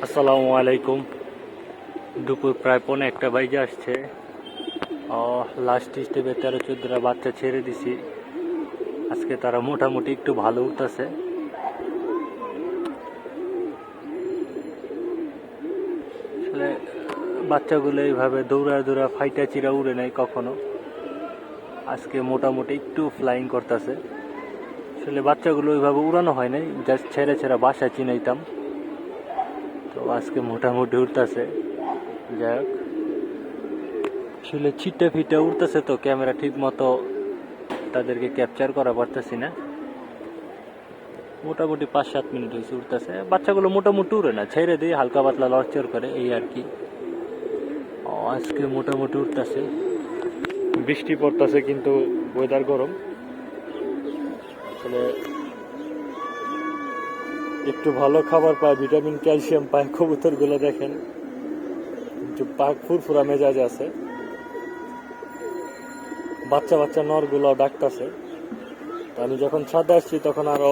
আসসালামু আলাইকুম। দুপুর প্রায় 1:45 বাজে আসছে। লাস্ট স্টেপে 13-14টা বাচ্চা ছেড়ে দিছি। আজকে তারা মোটামুটি একটু ভালো উঠতেছে। আসলে বাচ্চাগুলো এইভাবে দৌড়া দৌড়া ফাইটা চিরা উড়ে নেয় কখনো। আজকে মোটামুটি একটু ফ্লাইং করতেছে। আসলে বাচ্চাগুলো ওইভাবে উড়ানো হয় নাই, জাস্ট ছেড়ে ছেড়ে বাসায় চিনাইতাম। তো আজকে মোটামুটি উঠতেছে। যাই হোক, আসলে ছিটে ফিটে উঠতেছে তো ক্যামেরা ঠিক মতো তাদেরকে ক্যাপচার করা পারতেছি না। মোটামুটি 5-7 মিনিট হয়েছে উঠতেছে। বাচ্চাগুলো মোটামুটি উড়ে না, ছেড়ে দিয়ে হালকা পাতলা লড়চড় করে, এই আর কি। আজকে মোটামুটি উঠতেছে। বৃষ্টি পড়তেছে কিন্তু ওয়েদার গরম। আসলে একটু ভালো খাবার পায়, ভিটামিন ক্যালসিয়াম পায় কবুতরগুলো। দেখেন একটু পাক ফুরফুরা মেজাজ আছে। বাচ্চা বাচ্চা নরগুলো ডাকতেছে। আমি যখন ছাদে আসছি তখন আরো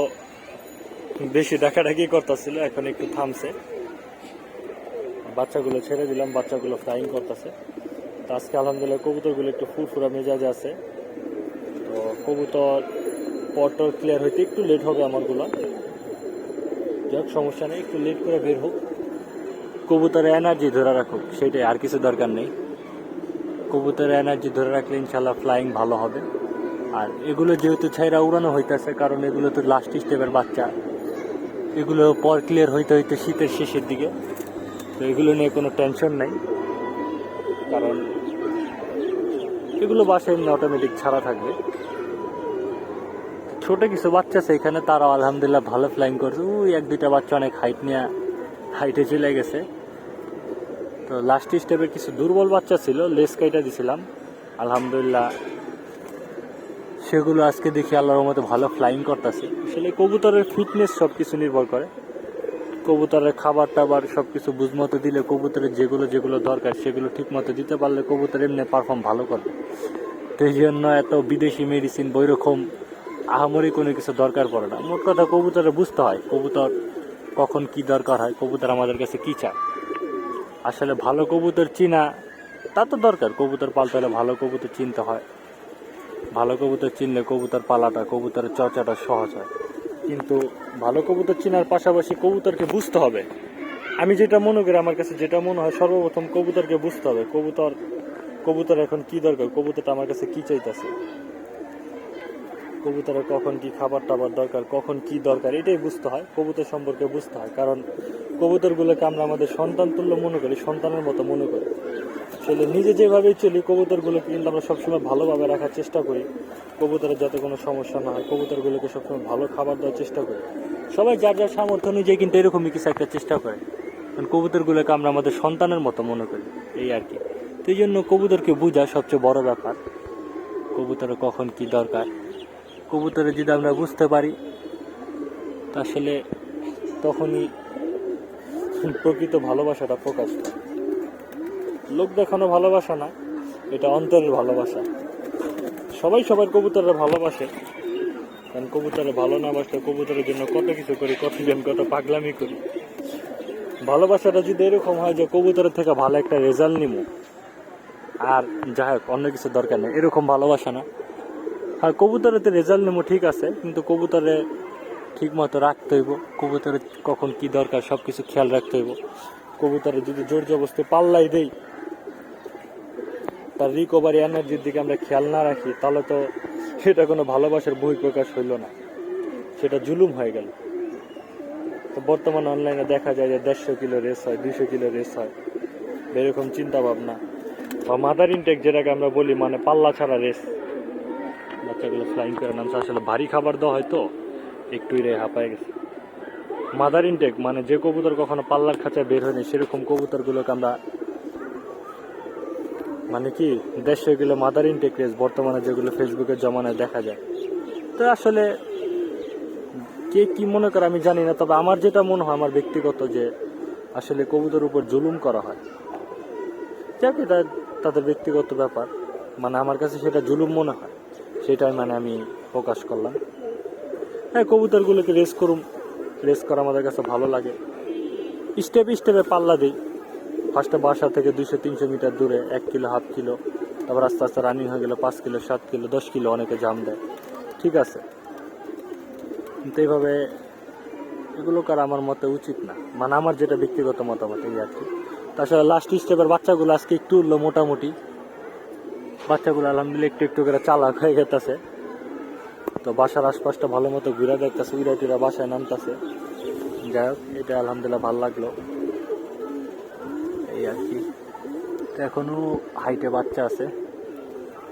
বেশি ডাকাডাকি করতেছিল, এখন একটু থামছে। বাচ্চাগুলো ছেড়ে দিলাম, বাচ্চাগুলো ফ্লাইং করতেছে। তো আজকে আলহামদুলিল্লাহ কবুতরগুলো একটু ফুরফুরা মেজাজ আছে। তো কবুতর পটর ক্লিয়ার হইতে একটু লেট হবে আমারগুলো। যাক, সমস্যা নেই, একটু লেট করে বের হোক। কবুতরের এনার্জি ধরে রাখুক, সেটাই, আর কিছু দরকার নেই। কবুতরের এনার্জি ধরে রাখলে ইনশাল্লাহ ফ্লাইং ভালো হবে। আর এগুলো যেহেতু ছাইরা উড়ানো হইতেছে, কারণ এগুলো তো লাস্ট স্টেপের বাচ্চা। এগুলো পর ক্লিয়ার হইতে হইতে শীতের শেষের দিকে। তো এগুলো নিয়ে কোনো টেনশন নাই, কারণ এগুলো বাসায় এমনি অটোমেটিক ছাড়া থাকবে। ছোট কিছু বাচ্চা আছে এখানে, তারাও আলহামদুলিল্লাহ ভালো ফ্লাইং করছে। ওই 1-2টা বাচ্চা অনেক হাইটে চলে গেছে। তো লাস্ট স্টেপের কিছু দুর্বল বাচ্চা ছিল, লেস কাইটা দিছিলাম আলহামদুলিল্লাহ। সেগুলো আজকে দেখি আল্লাহর মতো ভালো ফ্লাইং করতেছে। আসলে কবুতরের ফিটনেস সব কিছু নির্ভর করে। কবুতরের খাবার টাবার সব কিছু বুঝমতো দিলে, কবুতরের যেগুলো যেগুলো দরকার সেগুলো ঠিক মতো দিতে পারলে কবুতর এমনি পারফর্ম ভালো করবে। তো এই জন্য এত বিদেশি মেডিসিন বৈরকম আহামরি কোনো কিছু দরকার পড়ে না। মোট কথা কবুতরে বুঝতে হয় কবুতর কখন কি দরকার হয়, কবুতর আমাদের কাছে কি চায়। আসলে ভালো কবুতর চিনা তা তো দরকার। কবুতর পালতে হলে ভালো কবুতর চিনতে হয়। ভালো কবুতর চিনলে কবুতর পালাটা, কবুতরের চর্চাটা সহজ হয়। কিন্তু ভালো কবুতর চেনার পাশাপাশি কবুতরকে বুঝতে হবে। আমি যেটা মনে করি, আমার কাছে যেটা মনে হয়, সর্বপ্রথম কবুতরকে বুঝতে হবে। কবুতর এখন কি দরকার, কবুতরটা আমার কাছে কি চাইতেছে, কবুতরের কখন কি খাবার টাবার দরকার, কখন কি দরকার, এটাই বুঝতে হয়। কবুতর সম্পর্কে বুঝতে হয়, কারণ কবুতরগুলোকে আমরা আমাদের সন্তান তুল্য মনে করি, সন্তানের মতো মনে করি। আসলে নিজে যেভাবেই চলি, কবুতরগুলোকে কিন্তু আমরা সবসময় ভালোভাবে রাখার চেষ্টা করি। কবুতরের যাতে কোনো সমস্যা না হয়, কবুতরগুলোকে সবসময় ভালো খাবার দেওয়ার চেষ্টা করি। সবাই যার যার সামর্থ্য অনুযায়ী কিন্তু এরকমই কিছু একটা চেষ্টা করে। কারণ কবুতরগুলোকে আমরা আমাদের সন্তানের মতো মনে করি, এই আর কি। তো এই জন্য কবুতরকে বোঝা সবচেয়ে বড় ব্যাপার। কবুতরের কখন কি দরকার, কবুতরে যদি আমরা বুঝতে পারি, তা আসলে তখনই প্রকৃত ভালোবাসাটা প্রকাশ পায়। লোক দেখানো ভালোবাসা না, এটা অন্তরের ভালোবাসা। সবাই সবার কবুতররা ভালোবাসে, কারণ কবুতরে ভালো না বাসলে কবুতরের জন্য কত কিছু করি, কত পাগলামি করি। ভালোবাসাটা যদি এরকম হয় যে কবুতরের থেকে ভালো একটা রেজাল্ট নিবো, আর যাই হোক অন্য কিছু দরকার নেই, এরকম ভালোবাসা না। হ্যাঁ, কবুতরেতে রেজাল্ট নেবো ঠিক আছে, কিন্তু কবুতরে ঠিক মতো রাখতে হইব। কবুতরের কখন কি দরকার সব কিছু খেয়াল রাখতে হইব। কবুতরের যদি জোর জবরদস্তি পাল্লাই দেই, তার রিকভারি এনার্জির দিকে আমরা খেয়াল না রাখি, তাহলে তো সেটা কোনো ভালোবাসার বহিঃপ্রকাশ হইল না, সেটা জুলুম হয়ে গেল। তো বর্তমানে অনলাইনে দেখা যায় যে 150 কিলো রেস হয়, 200 কিলো রেস হয়, এরকম চিন্তা ভাবনা। বা মাদার ইনটেক যেটাকে আমরা বলি, মানে পাল্লা ছাড়া রেস। বাচ্চাগুলো ফ্লাইং করে নামছে, আসলে ভারী খাবার দেওয়া হয়তো একটুই রে হাঁপায় গেছে। মাদার ইনটেক মানে যে কবুতর কখনো পাল্লার খাঁচায় বের হয়নি, সেরকম কবুতরগুলোকে আমরা মানে কি 150 কিলো মাদার ইনটেক রেস বর্তমানে যেগুলো ফেসবুকের জমানায় দেখা যায়। তো আসলে কে কি মনে করে আমি জানি না, তবে আমার যেটা মনে হয়, আমার ব্যক্তিগত, যে আসলে কবুতর উপর জুলুম করা হয়। যাক, এটা তাদের ব্যক্তিগত ব্যাপার, মানে আমার কাছে সেটা জুলুম মনে হয়, সেটাই মানে আমি প্রকাশ করলাম। হ্যাঁ, কবুতরগুলোকে রেস করা আমাদের কাছে ভালো লাগে। স্টেপে পাল্লা দিই। ফার্স্টে বাসা থেকে 200-300 মিটার দূরে 1 কিলো, হাফ কিলো, তারপর আস্তে আস্তে রানিং হয়ে গেল 5 কিলো, 7 কিলো, 10 কিলো, অনেকে জাম দেয়, ঠিক আছে। কিন্তু এইভাবে এগুলো করা আমার মতে উচিত না, মানে আমার যেটা ব্যক্তিগত মতামত এই আর কি। তাছাড়া লাস্ট স্টেপের বাচ্চাগুলো আজকে একটু উঠলো মোটামুটি, বাচ্চাগুলো আলহামদুলিল্লাহ একটু একটু করে চালাক হয়ে গেতেছে। তো বাসার আশপাশটা ভালো মতো ঘুরে দেখতেছে, উইরা টুরা বাসায় নামতেছে। যাই হোক, এটা আলহামদুলিল্লাহ ভালো লাগলো এই আর কি। তো এখনো হাইটে বাচ্চা আছে।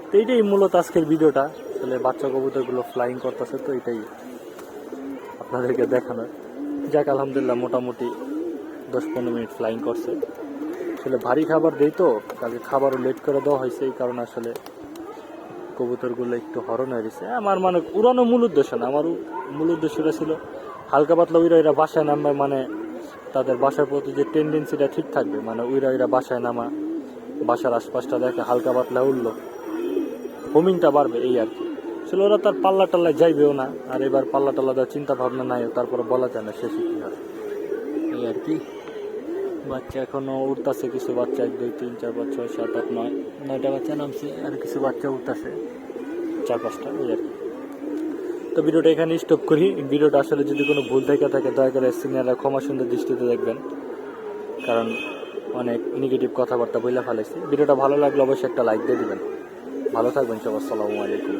তো এইটাই মূলত আজকের ভিডিওটা, আসলে বাচ্চা কবুতরগুলো ফ্লাইং করতেছে, তো এটাই আপনাদেরকে দেখানো। যাক আলহামদুলিল্লাহ মোটামুটি 10-15 মিনিট ফ্লাইং করছে। আসলে ভারী খাবার দেই তো, তাকে খাবারও লেট করে দেওয়া হয়েছে, এই কারণে আসলে কবুতরগুলো একটু হরণ হয়ে গেছে। আমার মানে উড়ানো মূল উদ্দেশ্য না, আমার মূল উদ্দেশ্যটা ছিল হালকা পাতলা উইরা বাসায় নামবে, মানে তাদের বাসার প্রতি যে টেন্ডেন্সিটা ঠিক থাকবে, মানে উইরা বাসায় নামা, বাসার আশপাশটা দেখে হালকা পাতলা উঠলো, হোমিংটা বাড়বে এই আর কি। আসলে ওরা তার পাল্লা টাল্লায় যাইবেও না, আর এবার পাল্লা টাল্লা দেওয়ার চিন্তা ভাবনা নাই, তারপরে বলা যায় না শেষে কি হয় এই আর কি। বাচ্চা এখনো উঠতেছে, কিছু বাচ্চা 1, 2, 3, 4, 5, 6, 7, 8, 9টা বাচ্চা নামছে, আর কিছু বাচ্চা উঠতেছে 4-5টা এই আর কি। তো ভিডিওটা এখানে স্টপ করি। ভিডিওটা আসলে যদি কোনো ভুল থেকে থাকে দয়া করে সিনিয়ররা ক্ষমা সুন্দর দৃষ্টিতে দেখবেন, কারণ অনেক নেগেটিভ কথাবার্তা বইলা ফেলাইছি। ভিডিওটা ভালো লাগলে অবশ্যই একটা লাইক দিয়ে দিবেন। ভালো থাকবেন সব, আসসালামু আলাইকুম।